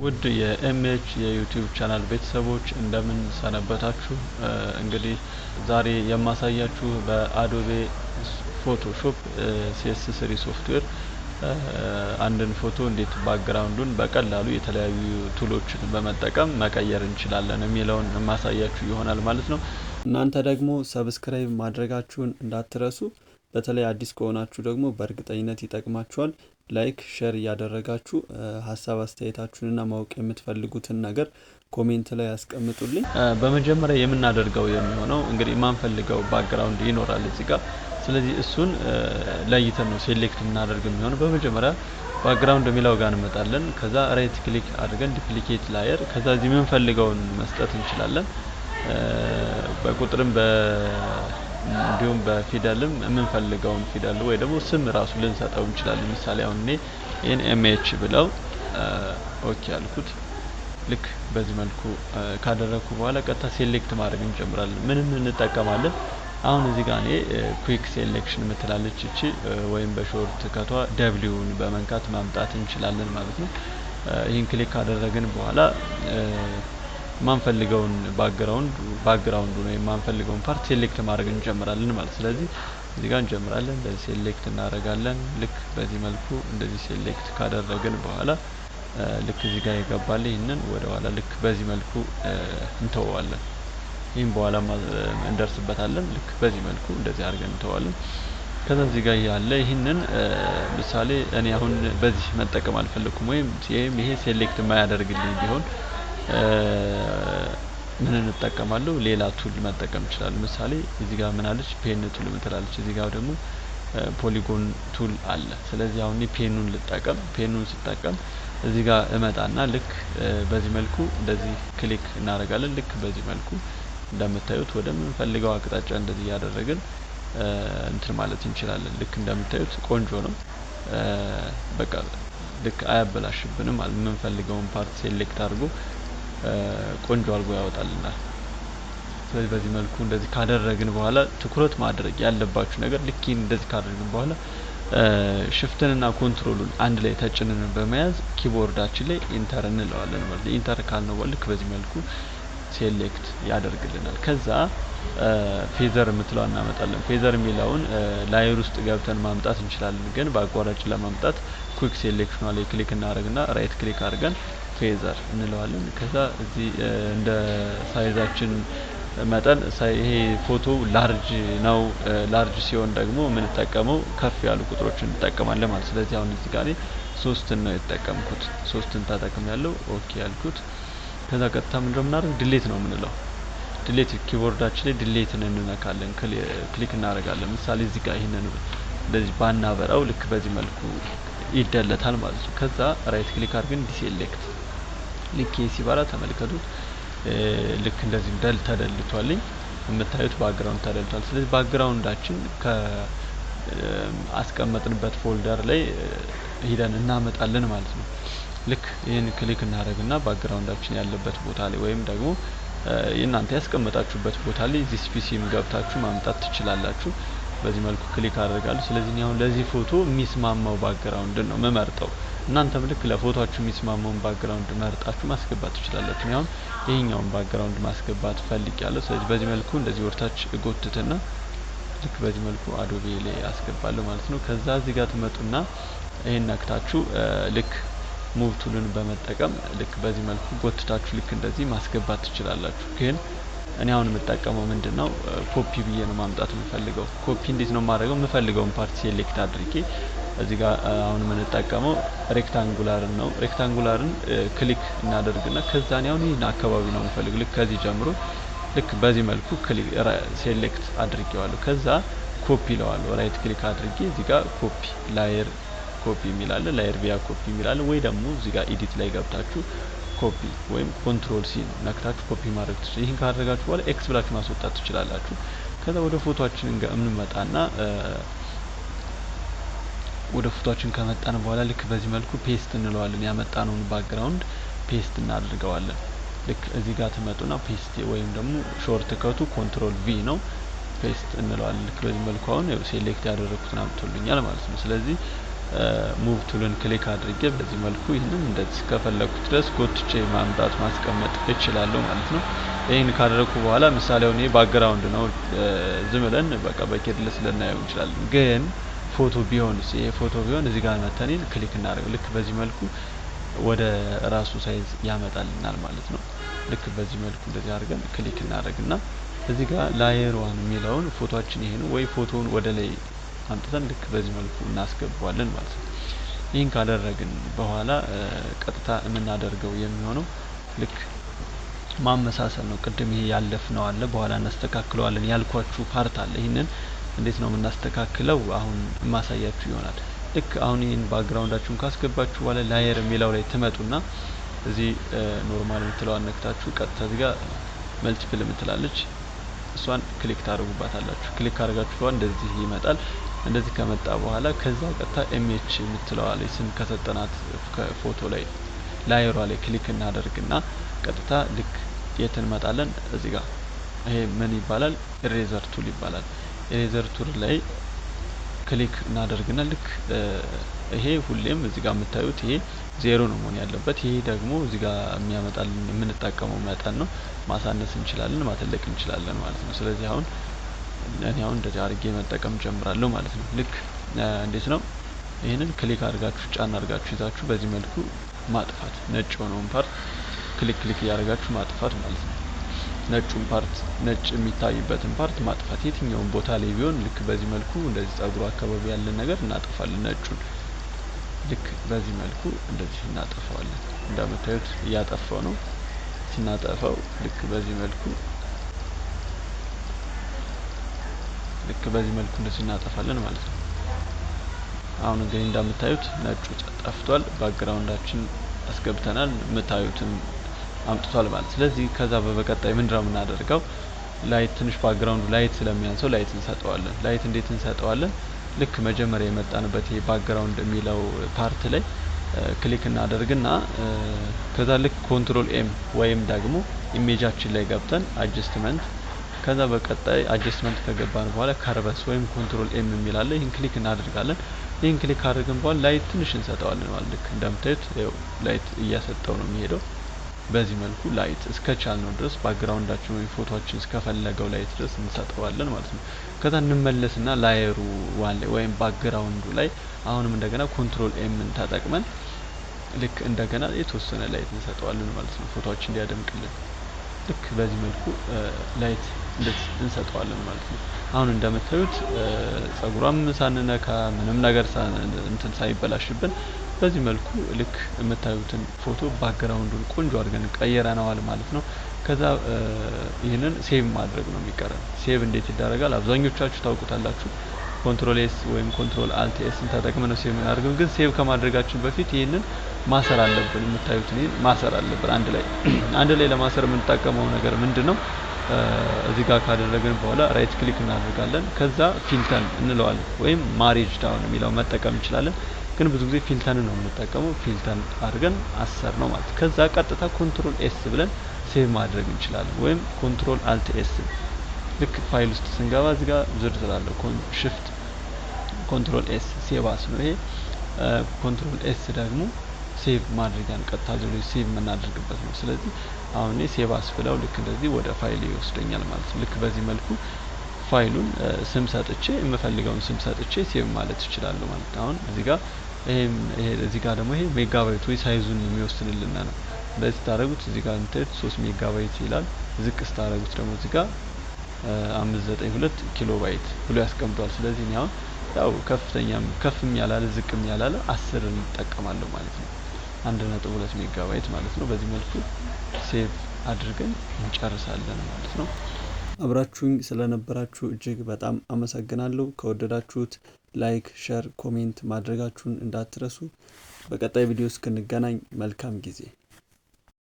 ውድ የኤምኤች የዩቲዩብ ቻናል ቤተሰቦች እንደምን ሰነበታችሁ? እንግዲህ ዛሬ የማሳያችሁ በአዶቤ ፎቶሾፕ CS3 ሶፍትዌር አንድን ፎቶ እንዴት ባክግራውንዱን በቀላሉ የተለያዩ ቱሎችን በመጠቀም መቀየር እንችላለን የሚለውን ማሳያችሁ ይሆናል ማለት ነው። እናንተ ደግሞ ሰብስክራይብ ማድረጋችሁን እንዳትረሱ። በተለይ አዲስ ከሆናችሁ ደግሞ በእርግጠኝነት ይጠቅማችኋል። ላይክ ሼር እያደረጋችሁ ሀሳብ አስተያየታችሁንና ማወቅ የምትፈልጉትን ነገር ኮሜንት ላይ ያስቀምጡልኝ። በመጀመሪያ የምናደርገው የሚሆነው እንግዲህ የማንፈልገው ባክግራውንድ ይኖራል እዚህ ጋር። ስለዚህ እሱን ለይተን ነው ሴሌክት የምናደርገው የሚሆነው። በመጀመሪያ ባክግራውንድ የሚለው ጋር እንመጣለን። ከዛ ራይት ክሊክ አድርገን ዱፕሊኬት ላየር፣ ከዛ እዚህ የምንፈልገውን መስጠት እንችላለን። በቁጥርም እንዲሁም በፊደልም የምንፈልገውን ፊደል ወይ ደግሞ ስም ራሱ ልንሰጠው እንችላለን። ምሳሌ አሁን እኔ ይሄን ኤምኤች ብለው ኦኬ አልኩት። ልክ በዚህ መልኩ ካደረኩ በኋላ ቀጥታ ሴሌክት ማድረግ እንጀምራለን። ምንም እንጠቀማለን። አሁን እዚህ ጋር እኔ ኩዊክ ሴሌክሽን የምትላለች እቺ ወይም በሾርት ከቷ ደብሊውን በመንካት ማምጣት እንችላለን ማለት ነው። ይህን ክሊክ ካደረግን በኋላ ማንፈልገውን ባክግራውንዱ ነው የማንፈልገውን ፓርት ሴሌክት ማድረግ እንጀምራለን ማለት። ስለዚህ እዚህ ጋር እንጀምራለን፣ እንደዚህ ሴሌክት እናደርጋለን። ልክ በዚህ መልኩ እንደዚህ ሴሌክት ካደረግን በኋላ ልክ እዚህ ጋር ይገባል። ይሄንን ወደ ኋላ ልክ በዚህ መልኩ እንተዋለን። ይሄን በኋላ እንደርስበታለን። ልክ በዚህ መልኩ እንደዚህ አድርገን እንተዋለን። ከዛ እዚህ ጋር ያለ ይሄንን ምሳሌ እኔ አሁን በዚህ መጠቀም አልፈለኩም ወይም ይሄ ሴሌክት የማያደርግልኝ ቢሆን ምን እንጠቀማለሁ? ሌላ ቱል መጠቀም እንችላለን። ምሳሌ እዚህ ጋር ምን አለች? ፔን ቱል ምትላለች። እዚህ ጋር ደግሞ ፖሊጎን ቱል አለ። ስለዚህ አሁን ፔኑን ልጠቀም። ፔኑን ስጠቀም እዚህ ጋር እመጣና ልክ በዚህ መልኩ እንደዚህ ክሊክ እናደርጋለን። ልክ በዚህ መልኩ እንደምታዩት ወደ ምንፈልገው አቅጣጫ እንደዚህ ያደረግን እንትን ማለት እንችላለን። ልክ እንደምታዩት ቆንጆ ነው። በቃ ልክ አያበላሽብንም ማለት የምንፈልገውን ፓርት ሴሌክት አድርጎ ቆንጆ አድርጎ ያወጣልናል። ስለዚህ በዚህ መልኩ እንደዚህ ካደረግን በኋላ ትኩረት ማድረግ ያለባችሁ ነገር ልክ እንደዚህ ካደረግን በኋላ ሽፍትንና ኮንትሮሉን አንድ ላይ ተጭነን በመያዝ ኪቦርዳችን ላይ ኢንተር እንለዋለን ማለት ነው። ኢንተር ካልነው ልክ በዚህ መልኩ ሴሌክት ያደርግልናል። ከዛ ፌዘር የምትለውን እናመጣለን። ፌዘር የሚለውን ላየር ውስጥ ገብተን ማምጣት እንችላለን፣ ግን በአቋራጭ ለማምጣት ኩዊክ ሴሌክሽን ላይ ክሊክ እናደርግና ራይት ክሊክ አድርገን ፌዘር እንለዋለን። ከዛ እዚህ እንደ ሳይዛችን መጠን ይሄ ፎቶ ላርጅ ነው። ላርጅ ሲሆን ደግሞ የምንጠቀመው ከፍ ያሉ ቁጥሮችን እንጠቀማለን ማለት። ስለዚህ አሁን እዚህ ጋር 3ን ነው የተጠቀምኩት። 3ን ተጠቅም ያለው ኦኬ ያልኩት። ከዛ ቀጥታ ምንድነው የምናደርግ? ዲሌት ነው የምንለው። ዲሌት ኪቦርዳችን ላይ ዲሌትን እንነካለን፣ ክሊክ እናደርጋለን። ምሳሌ እዚህ ጋር ይሄንን እንደዚህ ባናበራው ልክ በዚህ መልኩ ይደለታል ማለት ነው። ከዛ ራይት ክሊክ አድርገን ዲሴሌክት ልክ ሲባራ ተመልከቱት። ልክ እንደዚህ ተደልቷልኝ የምታዩት ባክግራውንድ ተደልቷል። ስለዚህ ባክግራውንዳችን ከአስቀመጥንበት ፎልደር ላይ ሄደን እናመጣለን ማለት ነው። ልክ ይሄን ክሊክ እናደርግና ባክግራውንዳችን ያለበት ቦታ ላይ ወይም ደግሞ እናንተ ያስቀመጣችሁበት ቦታ ላይ እዚህ ፒሲም ገብታችሁ ማምጣት ትችላላችሁ። በዚህ መልኩ ክሊክ አደርጋለሁ። ስለዚህ አሁን ለዚህ ፎቶ የሚስማማው ባክግራውንድ ነው መመርጠው። እናንተም ልክ ለፎቶአችሁ የሚስማማውን ባክግራውንድ መርጣችሁ ማስገባት ትችላላችሁ። አሁን ይሄኛውን ባክግራውንድ ማስገባት ፈልጊያለሁ። ስለዚህ በዚህ መልኩ እንደዚህ ወርታች እጎትትና ልክ በዚህ መልኩ አዶቤ ላይ አስገባለሁ ማለት ነው። ከዛ እዚህ ጋር ትመጡና ይሄን ነክታችሁ ልክ ሙቭ ቱልን በመጠቀም ልክ በዚህ መልኩ ጎትታችሁ ልክ እንደዚህ ማስገባት ትችላላችሁ። ግን እኔ አሁን የምጠቀመው ምንድነው ኮፒ ብዬ ነው ማምጣት የምፈልገው። ኮፒ እንዴት ነው የማደርገው? የምፈልገውን ፓርት ሴሌክት አድርጌ እዚህ ጋር አሁን የምንጠቀመው ሬክታንጉላርን ነው። ሬክታንጉላርን ክሊክ እናደርግና ከዛ ነው አሁን ይሄን አካባቢ ነው የምፈልገው። ልክ ከዚህ ጀምሮ ልክ በዚህ መልኩ ክሊክ ሴሌክት አድርጌዋለሁ። ከዛ ኮፒ ለዋለሁ። ራይት ክሊክ አድርጌ እዚህ ጋር ኮፒ ላየር ኮፒ የሚላለ ላየር ቪያ ኮፒ የሚላለ ወይ ደግሞ እዚህ ጋር ኤዲት ላይ ገብታችሁ ኮፒ ወይም ኮንትሮል ሲ ነክታችሁ ኮፒ ማድረግ ትችላላችሁ። ይሄን ካደረጋችሁ በኋላ ኤክስ ብላችሁ ማስወጣት ትችላላችሁ። ከዛ ወደ ፎቶአችን እንመጣና ወደ ፎቶአችን ከመጣን በኋላ ልክ በዚህ መልኩ ፔስት እንለዋለን። ያመጣነውን ባክግራውንድ ፔስት እናደርገዋለን። ልክ እዚህ ጋር ትመጡና ፔስት ወይም ደግሞ ሾርት ከቱ ኮንትሮል ቪ ነው። ፔስት እንለዋለን። ልክ በዚህ መልኩ አሁን ሴሌክት ያደረኩትን አምጥቶልኛል ማለት ነው። ስለዚህ ሙቭ ቱልን ክሊክ አድርጌ በዚህ መልኩ ይህንን እንደዚህ ከፈለኩት ድረስ ጎትቼ ማምጣት ማስቀመጥ እችላለሁ ማለት ነው። ይህን ካደረኩ በኋላ ምሳሌ አሁን ይሄ ባክግራውንድ ነው፣ ዝም ብለን በቃ በኬርለስ ልናየው እንችላለን። ግን ፎቶ ቢሆንስ? ይሄ ፎቶ ቢሆን እዚህ ጋር መተን ክሊክ እናደርግ፣ ልክ በዚህ መልኩ ወደ ራሱ ሳይዝ ያመጣልናል ማለት ነው። ልክ በዚህ መልኩ እንደዚህ አድርገን ክሊክ እናደርግና እዚህ ጋር ላየር ዋን የሚለውን ፎቶአችን ይሄ ነው ወይ ፎቶውን ወደ ላይ አምጥተን ልክ በዚህ መልኩ እናስገባዋለን ማለት ነው። ይህን ካደረግን በኋላ ቀጥታ የምናደርገው የሚሆነው ልክ ማመሳሰል ነው። ቅድም ይሄ ያለፍነው አለ፣ በኋላ እናስተካክለዋለን ያልኳችሁ ፓርት አለ። ይህንን እንዴት ነው የምናስተካክለው? አሁን ማሳያችሁ ይሆናል። ልክ አሁን ይህን ባክግራውንዳችሁን ካስገባችሁ በኋላ ላየር የሚለው ላይ ትመጡና እዚህ ኖርማል የምትለዋን ነክታችሁ ቀጥታ እዚህ ጋር መልቲፕል የምትላለች እሷን ክሊክ ታደርጉባታላችሁ። ክሊክ ካደረጋችሁ በኋላ እንደዚህ ይመጣል። እንደዚህ ከመጣ በኋላ ከዛ ቀጥታ ኤምኤች የምትለዋ ላይ ስም ከሰጠናት ከፎቶ ላይ ላየሯ ላይ ክሊክ እናደርግና ቀጥታ ልክ የት እንመጣለን? እዚህ ጋር ይሄ ምን ይባላል? ኢሬዘር ቱል ይባላል። ኢሬዘር ቱል ላይ ክሊክ እናደርግና ልክ ይሄ ሁሌም እዚህ ጋር የምታዩት ይሄ 0 ነው መሆን ያለበት። ይሄ ደግሞ እዚህ ጋር የሚያመጣልን የምንጠቀመው መጠን ነው። ማሳነስ እንችላለን፣ ማተለቅ እንችላለን ማለት ነው። ስለዚህ አሁን እኔ እንደዚህ አድርጌ መጠቀም ጀምራለሁ ማለት ነው። ልክ እንዴት ነው? ይሄንን ክሊክ አድርጋችሁ ጫን አድርጋችሁ ይዛችሁ በዚህ መልኩ ማጥፋት፣ ነጭ የሆነውን ፓርት ክሊክ እያደረጋችሁ ማጥፋት ማለት ነው። ነጩን ፓርት ነጭ የሚታይበትን ፓርት ማጥፋት፣ የትኛውን ቦታ ላይ ቢሆን ልክ በዚህ መልኩ እንደዚህ ጸጉሩ አካባቢ ያለን ነገር እናጠፋለን። ነጩን ልክ በዚህ መልኩ እንደዚህ እናጠፋዋለን። እንደምታዩት እያጠፋው ነው። ስናጠፋው ልክ በዚህ መልኩ እንደዚህ እናጠፋለን ማለት ነው። አሁን እንግዲህ እንደምታዩት ነጩ ጠፍቷል። ባክግራውንዳችን አስገብተናል፣ የምታዩትን አምጥቷል ማለት። ስለዚህ ከዛ በቀጣይ ምንድነው የምናደርገው? ላይት ትንሽ ባክግራውንዱ ላይት ስለሚያንሰው ላይት እንሰጠዋለን። ላይት እንዴት እንሰጠዋለን? ልክ መጀመሪያ የመጣንበት ይሄ ባክግራውንድ የሚለው ፓርት ላይ ክሊክ እናደርግና ከዛ ልክ ኮንትሮል ኤም ወይም ደግሞ ኢሜጃችን ላይ ገብተን አጀስትመንት፣ ከዛ በቀጣይ አጀስትመንት ከገባን በኋላ ካርቨስ ወይም ኮንትሮል ኤም የሚል አለ። ይህን ክሊክ እናደርጋለን። ይህን ክሊክ ካደረግን በኋላ ላይት ትንሽ እንሰጠዋለን ማለት ልክ እንደምታዩት ላይት እያሰጠው ነው የሚሄደው። በዚህ መልኩ ላይት እስከቻልነው ድረስ ባክግራውንዳችን ወይም ፎቶአችን እስከፈለገው ላይት ድረስ እንሰጠዋለን ማለት ነው። ከዛ እንመለስና ላየሩ ዋን ላይ ወይም ባክግራውንዱ ላይ አሁንም እንደገና ኮንትሮል ኤምን ተጠቅመን ልክ እንደገና የተወሰነ ላይት እንሰጠዋለን ማለት ነው፣ ፎቶአችን እንዲያደምቅልን። ልክ በዚህ መልኩ ላይት እንሰጠዋለን ማለት ነው። አሁን እንደምታዩት ጸጉሯም ሳንነካ ምንም ነገር ሳይበላሽብን በዚህ መልኩ ልክ የምታዩትን ፎቶ ባክግራውንዱን ቆንጆ አድርገን ቀይረናል ማለት ነው። ከዛ ይህንን ሴቭ ማድረግ ነው የሚቀረን። ሴቭ እንዴት ይደረጋል? አብዛኞቻችሁ ታውቁታላችሁ። ኮንትሮል ኤስ ወይም ኮንትሮል አልት ኤስን ተጠቅመን ነው ሴቭ የምናደርገው። ግን ሴቭ ከማድረጋችን በፊት ይህንን ማሰር አለብን። የምታዩትን ይህን ማሰር አለብን አንድ ላይ ለማሰር የምንጠቀመው ነገር ምንድነው? እዚህ ጋር ካደረግን በኋላ ራይት ክሊክ እናደርጋለን። ከዛ ፊልተርን እንለዋለን ወይም ማሬጅ ዳውን የሚለው መጠቀም እንችላለን። ግን ብዙ ጊዜ ፊልተርን ነው የምንጠቀመው። ፊልተርን አድርገን አሰር ነው ማለት። ከዛ ቀጥታ ኮንትሮል ኤስ ብለን ሴቭ ማድረግ እንችላለን፣ ወይም ኮንትሮል አልት ኤስ። ልክ ፋይል ውስጥ ስንገባ እዚህ ጋር ዝርዝር አለው። ሽፍት ኮንትሮል ኤስ ሴቭ አስ ነው ይሄ። ኮንትሮል ኤስ ደግሞ ሴቭ ማድረጊያን ቀጥታ ሴቭ የምናደርግበት ነው። ስለዚህ አሁን ሴቭ አስ ብለው ልክ እንደዚህ ወደ ፋይል ይወስደኛል ማለት ነው። ልክ በዚህ መልኩ ፋይሉን ስም ሰጥቼ የምፈልገውን ስም ሰጥቼ ሴቭ ማለት እችላለሁ ማለት ነው። አሁን እዚህ ጋር እዚህ ጋር ደግሞ ይሄ ሜጋባይት ወይ ሳይዙን የሚወስንልን ነው። እንደዚህ ታደርጉት እዚህ ጋር እንትን 3 ሜጋባይት ይላል። ዝቅ ስታደርጉት ደግሞ እዚህ ጋር 592 ኪሎ ባይት ብሎ ያስቀምጧል። ስለዚህ እኔ አሁን ያው ከፍም ያላለ ዝቅም ያላለ 10 እንጠቀማለሁ ማለት ነው። 1.2 ሜጋባይት ማለት ነው። በዚህ መልኩ ሴቭ አድርገን እንጨርሳለን ማለት ነው። አብራችሁኝ ስለነበራችሁ እጅግ በጣም አመሰግናለሁ። ከወደዳችሁት ላይክ፣ ሼር፣ ኮሜንት ማድረጋችሁን እንዳትረሱ። በቀጣይ ቪዲዮ እስክንገናኝ መልካም ጊዜ